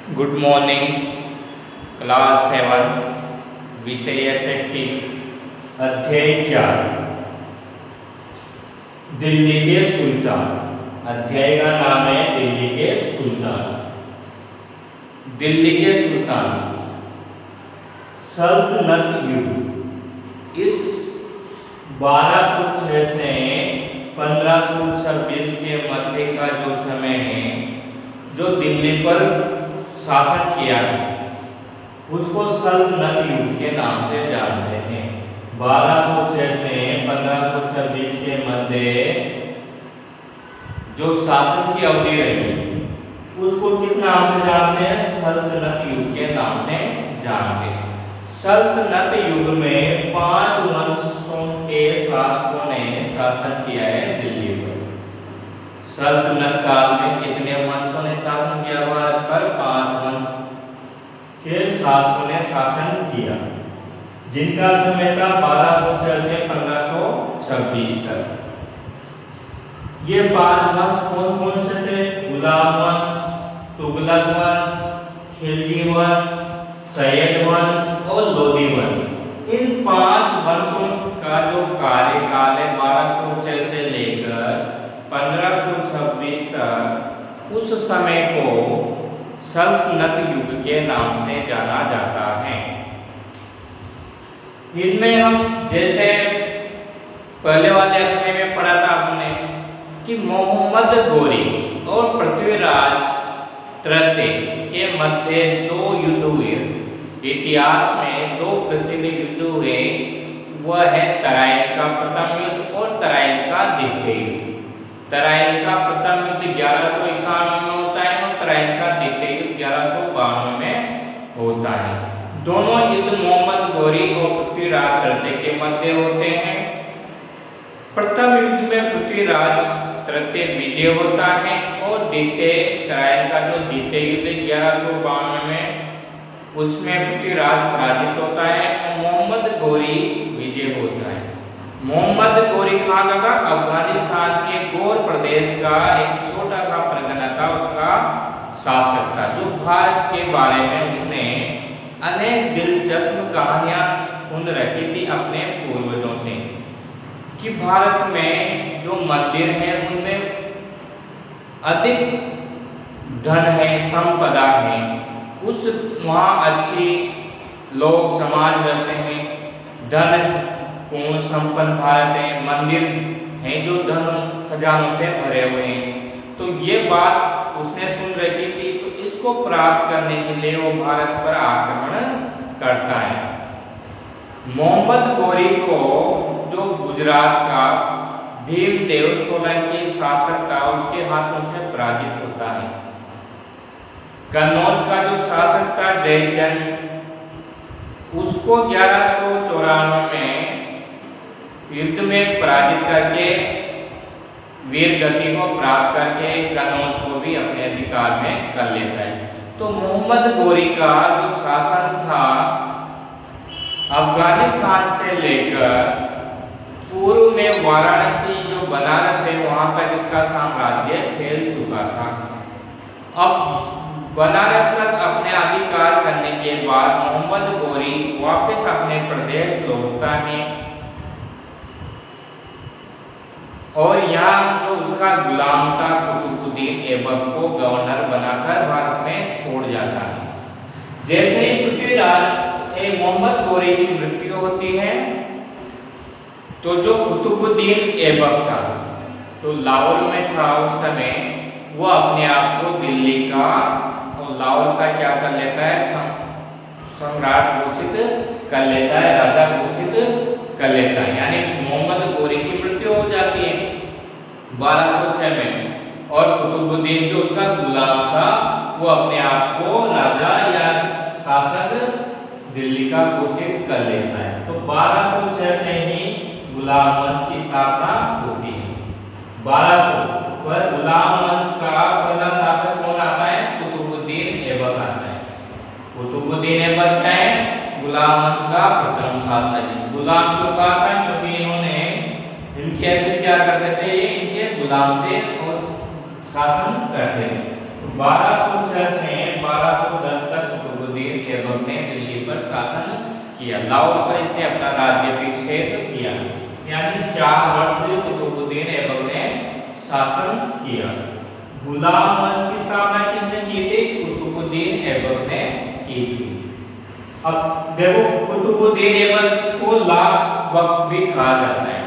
Good morning. Class 7 विषय SST अध्याय 4 दिल्ली के सुल्तान। अध्याय का नाम है दिल्ली के सुल्तान। दिल्ली के सुल्तान सल्तनत युग इस 1206 से 1526 के मध्य का जो समय है, जो दिल्ली पर शासन किया है, उसको सल्तनत युग के नाम से जानते हैं। 1206 से 1526 के मध्य जो शासन की अवधि रही, उसको किस नाम से जानते हैं? सल्तनत युग के नाम से जानते हैं। सल्तनत युग में 5 वंशों के शासकों ने शासन किया है दिल्ली पर। सल्तनत काल में कितने वंशों ने शासन किया भारत पर? 5 वंश के शासकों ने शासन किया, जिनका समय था 1206 से 1526 तक। ये 5 वंश कौन कौन से थे? गुलाम वंश, तुगलक वंश, खिलजी वंश, सैयद वंश और लोधी वंश। इन 5 वंशों का जो कार्यकाल है 1206 से लेकर 1526 तक, उस समय को सल्तनत युग के नाम से जाना जाता है। इनमें हम जैसे पहले वाले अध्याय में पढ़ा था हमने कि मोहम्मद गोरी और पृथ्वीराज तृतीय के मध्य 2 युद्ध हुए। इतिहास में 2 प्रसिद्ध युद्ध हुए, वह है तराइन का प्रथम युद्ध और तराइन का द्वितीय युद्ध। तराइन का प्रथम युद्ध 1191 में होता है और तराइन का द्वितीय युद्ध 1192 में होता है। दोनों युद्ध मोहम्मद गोरी और पृथ्वीराज तृतीय के मध्य होते हैं। प्रथम युद्ध में पृथ्वीराज तृतीय विजय होता है और द्वितीय तराइन का जो द्वितीय युद्ध 1192 में, उसमें पृथ्वीराज पराजित होता है और मोहम्मद गोरी विजय होता है। मोहम्मद गोरी खान का अफगानिस्तान के गौर प्रदेश का एक छोटा सा परगना था, उसका शासक था, जो भारत के बारे में उसने अनेक दिलचस्प कहानियां सुन रखी थी अपने पूर्वजों से, कि भारत में जो मंदिर है उनमें अधिक धन है, संपदा है, उस वहाँ अच्छी लोग समाज रहते हैं, धन पूर्ण संपन्न भारत है, मंदिर हैं जो धन खजानों से भरे हुए हैं। तो ये बात उसने सुन रखी थी, तो इसको प्राप्त करने के लिए वो भारत पर आक्रमण करता है। मोहम्मद गोरी को जो गुजरात का भीमदेव सोलंकी शासक था, उसके हाथों से पराजित होता है। कन्नौज का जो शासक था जयचंद, उसको 1194 में युद्ध में पराजित करके वीर गति को प्राप्त करके कन्नौज को भी अपने अधिकार में कर लेता है। तो मोहम्मद गोरी का जो शासन था, अफगानिस्तान से लेकर पूर्व में वाराणसी जो बनारस है वहां तक इसका साम्राज्य फैल चुका था। अब बनारस तक अपने अधिकार करने के बाद मोहम्मद गोरी वापस अपने प्रदेश लौटता है और यहाँ जो उसका गुलाम था कुतुबुद्दीन ऐबक को गवर्नर बनाकर भारत में छोड़ जाता है। जैसे ही पृथ्वीराज मोहम्मद गोरी की मृत्यु होती है, तो जो कुतुबुद्दीन ऐबक था, जो लाहौर में था उस समय, वो अपने आप को दिल्ली का और लाहौर का क्या कर लेता है? सम्राट घोषित कर लेता है, राजा घोषित कर लेता है। यानी मोहम्मद गोरी की मृत्यु हो जाती है 1206 में, और कुतुबुद्दीन जो उसका गुलाम था, वो अपने आप को राजा या शासक दिल्ली का घोषित कर लेता है। तो 1206 से ही गुलाम वंश की स्थापना होती है। 1200 पर गुलाम वंश का पहला शासक कौन आता है? कुतुबुद्दीन ऐबक आता है। कुतुबुद्दीन ऐबक क्या है? गुलाम वंश का प्रथम शासक है। गुलाम क्यों कहा था? क्योंकि इन्होंने इनके अधीन क्या करते थे? ये इनके गुलाम थे और शासन करते थे। 1206 से 1210 किया। लाहौर पर इसने अपना राज्याभिषेक किया। यानी 4 वर्ष कुतुबुद्दीन ऐबक ने शासन किया। गुलाम वंश की स्थापना किसने की थी? कुतुबुद्दीन ऐबक ने की थी। अब देखो कुतुबुद्दीन ऐबक को लाख बख्श भी कहा जाता है।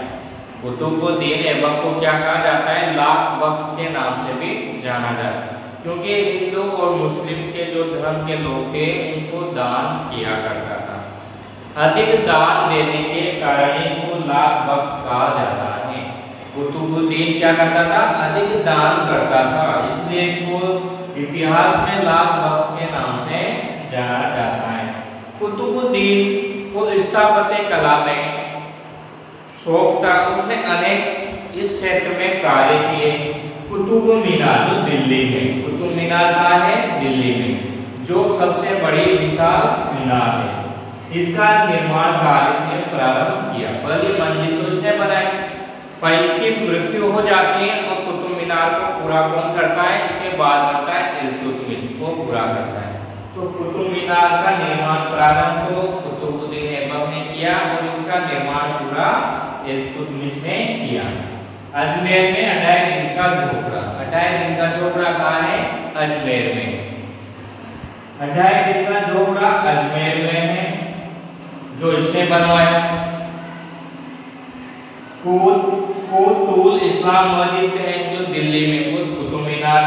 कुतुबुद्दीन ऐबक को क्या कहा जाता है? लाख बख्श के नाम से भी जाना जाता है, क्योंकि हिंदू और मुस्लिम के जो धर्म के लोग थे उनको दान किया करता था। अधिक दान देने के कारण इसको लाख बख्श कहा जाता है। कुतुबुद्दीन क्या करता था? अधिक दान करता था, इसलिए इसको इतिहास में लाख बख्श के नाम से जाना जाता है। कुतुबुद्दीन को स्थापत्य कला में शौक था। उसने अनेक इस क्षेत्र में कार्य किए। कुतुब मीनार जो दिल्ली में, कुतुब मीनार कहाँ है? दिल्ली में, जो सबसे बड़ी विशाल मीनार है, इसका निर्माण कार्य इसने प्रारंभ किया। पहली मंजिल तो इसने बनाई, पर इसकी मृत्यु हो जाती है और कुतुब मीनार को पूरा कौन करता है? इसके बाद बनता है इल्तुतमिश को पूरा करता है। तो कुतुब मीनार का निर्माण प्रारंभ तो कुतुबुद्दीन ऐबक ने किया और इसका निर्माण पूरा इल्तुतमिश ने किया। अजमेर में अडाई दिन का झोपड़ा, अडाई दिन का झोपड़ा कहाँ है? अजमेर में। अडाई दिन का झोपड़ा अजमेर में है, जो इसने बनवाया। कुतुल इस्लाम मस्जिद है जो दिल्ली में, कुतुब मीनार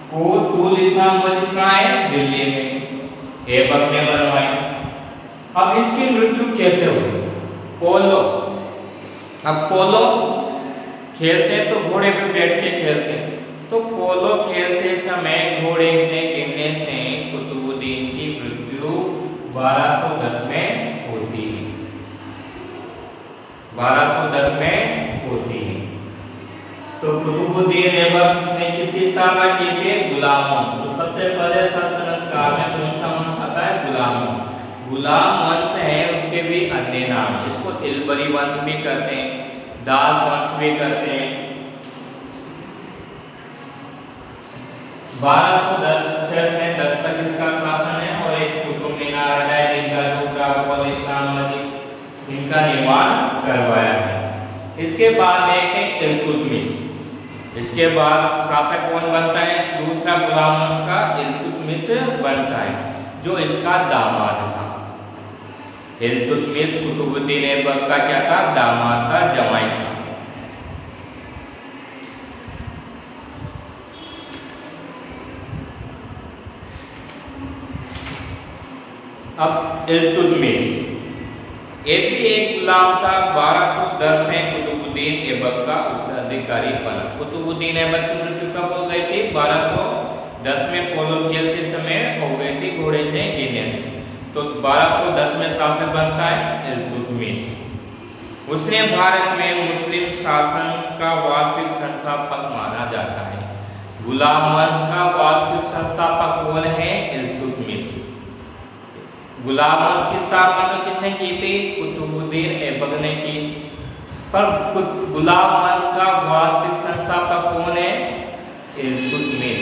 कुतुल इस्लाम मस्जिद कहाँ है? दिल्ली में, ऐबक ने बनवाई। अब इसकी मृत्यु कैसे हुई? पोलो। अब पोलो खेलते तो घोड़े पे बैठ के खेलते, तो पोलो खेलते समय घोड़े से गिरने से कुतुबुद्दीन की मृत्यु 1210 में होती है। 1210 में होती है। तो कुतुबुद्दीन ऐबक ने किसकी स्थापना की थी? गुलामों। तो सबसे पहले सल्तनत काल में कौन सा वंश आता है? गुलामों। गुलाम वंश है, उसके भी अन्य नाम, इसको इल्बरी वंश भी कहते हैं, दास वंश भी कहते हैं। 1210 से 10 तक इसका शासन है और एक कुतुब मीनार, अडाई दिन का झोपड़ा, कुतुल इस्लाम मस्जिद, इनका निर्माण करवाया है। इसके बाद देखें इल्तुतमिश। इसके बाद शासक कौन बनता है? दूसरा गुलाम वंश का इल्तुतमिश बनता है, जो इसका दामाद था। इल्तुतमिश कुतुबुद्दीन ऐबक का क्या था? दामाद था, जमाई था। अब इल्तुतमिश ये भी एक गुलाम था। 1210 में कुतुबुद्दीन ऐबक का उत्तराधिकारी बना। कुतुबुद्दीन ऐबक की मृत्यु कब हो गई थी? 1210 में पोलो खेलते समय हो गई थी घोड़े से गिरने। तो 1210 में शासक बनता है इल्तुतमिश। उसने भारत में मुस्लिम शासन का वास्तविक संस्थापक माना जाता है। गुलाम वंश का वास्तविक संस्थापक कौन है? इल्तुतमिश। गुलाम वंश की स्थापना तो किसने की थी? कुतुबुद्दीन ऐबक ने की। पर गुलाम वंश का वास्तविक संस्थापक कौन है? इल्तुतमिश।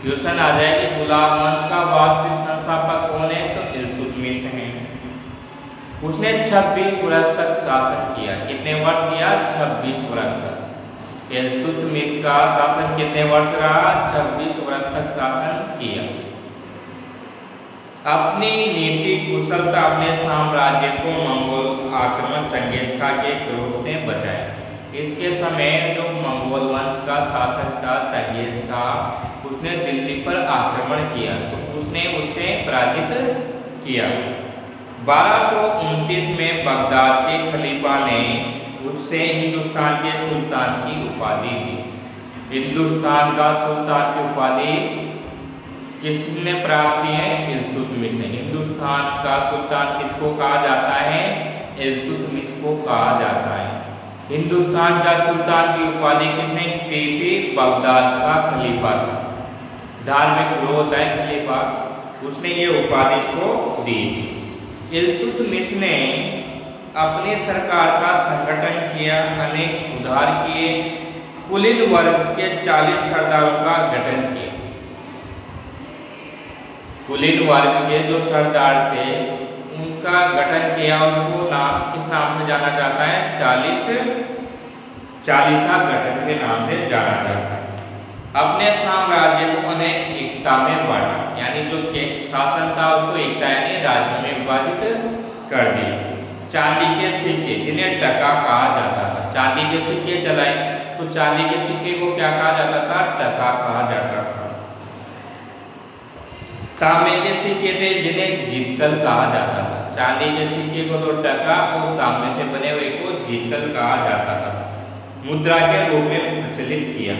क्वेश्चन आ जाए कि गुलाम वंश का वास्तविक संस्थापक कौन है? तो इल्तुतमिश है। उसने 26 वर्ष तक शासन किया। कितने वर्ष किया? 26 वर्ष तक। इल्तुतमिश का शासन कितने वर्ष रहा? 26 वर्ष तक शासन किया। अपनी नीति कुशलता अपने साम्राज्य को मंगोल आक्रमण चंगेज खां के क्रोध से बचाया। इसके समय जो मंगोल वंश का शासक था चंगेज खां, उसने दिल्ली पर आक्रमण किया तो उसने उसे पराजित किया। 1229 में बगदाद के खलीफा ने उससे हिंदुस्तान के सुल्तान की उपाधि दी। हिंदुस्तान का सुल्तान की उपाधि किसने प्राप्त की है? इल्तुतमिश ने। हिंदुस्तान का सुल्तान किसको कहा जाता है? इल्तुतमिश को कहा जाता है। हिंदुस्तान का सुल्तान की उपाधि किसने दी थी? बगदाद का खलीफा था। धार्मिक गुरु होता है खलीफा, उसने ये उपाधि को दी थी। इल्तुतमिश ने अपनी सरकार का संगठन किया, अनेक सुधार किए, कुलीन वर्ग के 40 सरदारों का गठन किया। कुलीन वर्ग के जो सरदार थे उनका गठन किया, उसको किस नाम से जाना जाता है? चालीसा गठन के नाम से जाना जाता है। अपने साम्राज्य को अनेक एकता में बांटा, यानी जो शासन था उसको एकता यानी राज्य में विभाजित कर दिया। चांदी के सिक्के जिन्हें टका कहा जाता था, चांदी के सिक्के चलाए तो चांदी के सिक्के को क्या कहा जाता था? टका कहा जाता था। तांबे के सिक्के थे जिन्हें जित्तल कहा जाता था, चांदी के सिक्के को तो टका और तांबे से बने हुए को जित्तल कहा जाता था। मुद्रा के रूप में प्रचलित किया।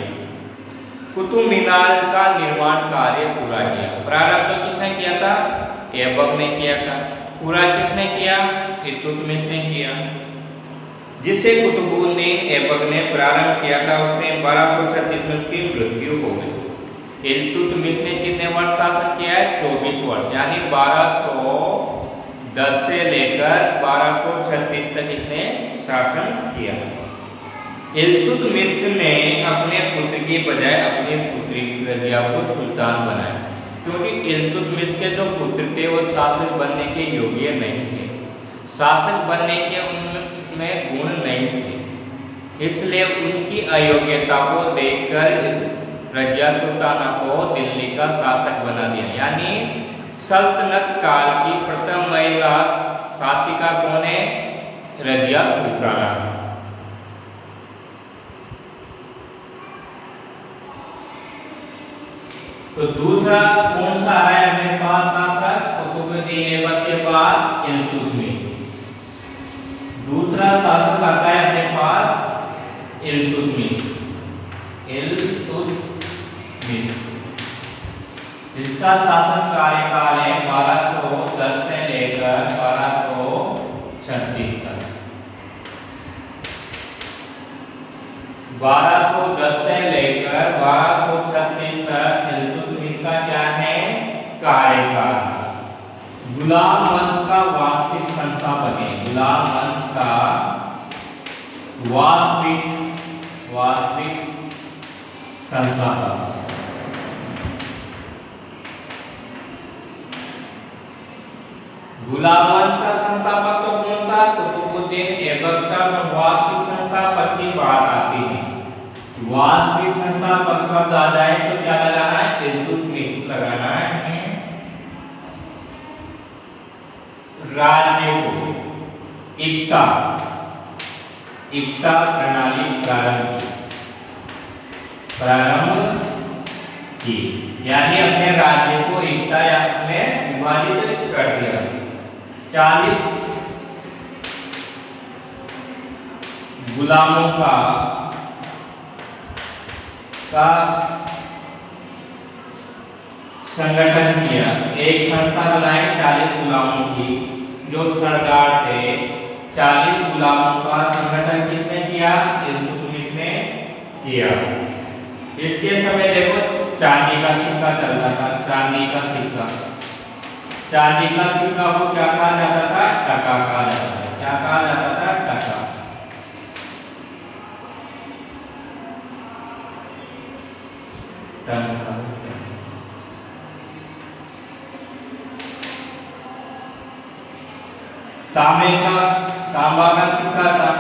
कुतुब मीनार का निर्माण कार्य पूरा किया। प्रारंभ तो किसने किया था? ऐबक ने किया था। पूरा किसने किया? इल्तुतमिश ने किया। जिसे कुतुबुद्दीन ऐबक ने प्रारंभ किया था उसने 1236 में उसकी मृत्यु हो गई। इल्तुतमिश ने कितने वर्ष शासन किया है? 24 वर्ष, यानी 1210 से लेकर 1236 तक इसने शासन किया। इल्तुतमिश ने अपने पुत्र की बजाय अपनी पुत्री रजिया को सुल्तान बनाया, क्योंकि इल्तुतमिश के जो पुत्र थे वो शासक बनने के योग्य नहीं थे, शासक बनने के उनमें गुण नहीं थे। इसलिए उनकी अयोग्यता को देखकर रजिया सुल्ताना को दिल्ली का शासक बना दिया। यानी सल्तनत काल की प्रथम महिला शासिका कौन है? रजिया सुल्ताना। तो दूसरा कौन सा है अपने पास शासक? कुतुबुद्दीन ऐबक के बाद इल्तुतमिश। दूसरा शासक आता है अपने पास इल्तुतमिश। इसका शासन कार्यकाल है 1210 से लेकर 1236 तक। 1210 से लेकर 1236 तक इल्तुतमिश का क्या है? कार्यकाल। गुलाम वंश का वास्तविक संस्थापक है। गुलाम वंश का वास्तविक संस्थापक। गुलाम वंश का संस्थापक तो कौन था? कुतुबुद्दीन ऐबक था। वास्तविक संस्थापक की बात आती है, वास्तविक संस्थापक शब्द आ जाए तो क्या लगाना है? इल्तुतमिश लगाना है। राज्य को एकता प्रणाली प्रारंभ की, यानी अपने राज्य को एकता में विभाजित कर दिया। 40 गुलामों का संगठन किया। एक संस्था बनाई 40 गुलामों की, जो सरदार थे। 40 गुलामों का संगठन किसने किया? इल्तुतमिश ने किया। इसके समय देखो चांदी का सिक्का चल रहा था। चांदी का सिक्का को क्या कहा जाता था? टका कहा जाता था। क्या कहा जाता था? टका। तांबा का सिक्का था,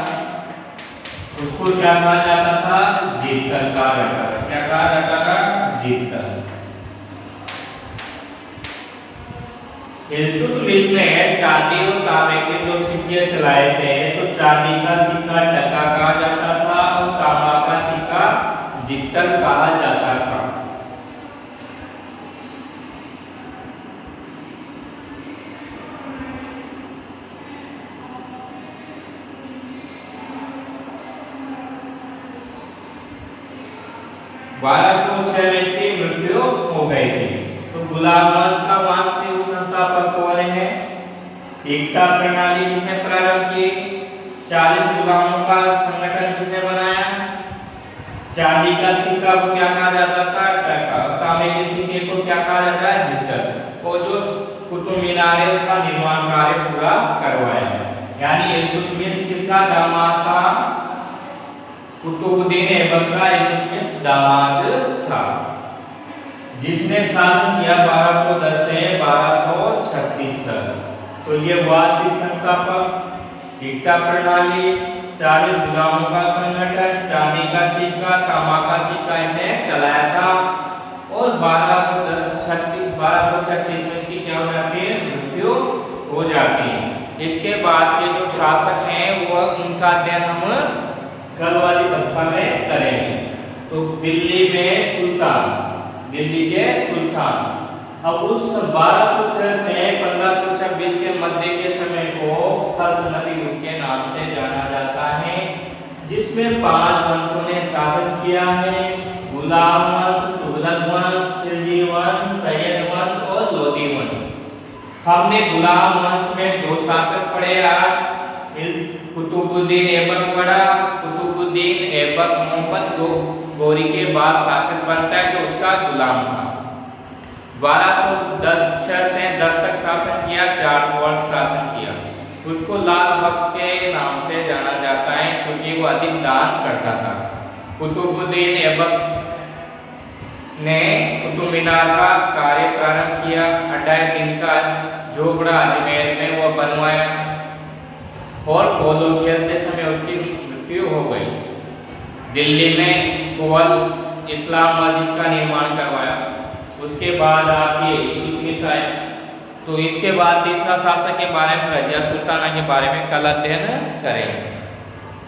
उसको क्या कहा जाता था? जित्तल कहा जाता था। क्या कहा जाता था? जित्तल। इल्तुतमिश ने चांदी और तांबे के जो सिक्के चलाए थे, तो चांदी का सिक्का टका कहा जाता था और तांबा का सिक्का जित्तल कहा जाता था। में इसकी मृत्यु हो गई थी। तो गुलाम वंश का वास्तविक संस्थापक कौन है? एकता प्रणाली किसने प्रारंभ की? 40 गुलामों का संगठन किसने बनाया? चांदी का सिक्का को क्या कहा जाता था? टका। तांबे के सिक्के को क्या कहा जाता है? जित्तल। और जो कुतुब मीनार है उसका निर्माण कार्य पूरा करवाया। यानी इल्तुतमिश किसका दामाद था? कुतुबुद्दीन ऐबक का इल्तुतमिश दामाद था, जिसने शासन किया 1210 से 1236 तक। तो ये वास्तविक संस्थापक, एकता प्रणाली, 40 गुलामों का संगठन, चांदी का सिक्का, तांबा का सिक्का इसने चलाया था। और 1236 में इसकी क्या हो जाती है, मृत्यु हो जाती है। इसके बाद के जो शासक हैं वह उनका अध्ययन हम कल वाली कक्षा में करेंगे। तो दिल्ली में सुल्तान, दिल्ली के सुल्तान। अब उस 1206 से 1526 के मध्य के समय को सल्तनती युग के नाम से जाना जाता है, जिसमें 5 वंशों ने शासन किया है: गुलाम वंश, तुगलक वंश, खिलजी वंश, सैयद वंश और लोदी वंश। हमने गुलाम वंश में 2 शासक पढ़े आज, कुतुबुद्दीन ऐबक पढ़ा। कुतुबुद्दीन ऐबक मोहम्मद गोरी के बाद शासक बनता है जो उसका गुलाम था। 1206 से 10 तक शासन किया, 4 वर्ष शासन किया। उसको लाल बख्श के नाम से जाना जाता है क्योंकि वो अधिक दान करता था। कुतुबुद्दीन ऐबक ने कुतुब मीनार का कार्य प्रारंभ किया। 28 दिन का झोपड़ा अजमेर में वो बनवाया और पोलो खेलते समय उसकी मृत्यु हो गई। दिल्ली में कुवल इस्लाम मस्जिद का निर्माण करवाया। उसके बाद आपके तो इसके बाद तीसरा शासक के बारे में रजिया सुल्ताना के बारे में कल अध्ययन करेंगे।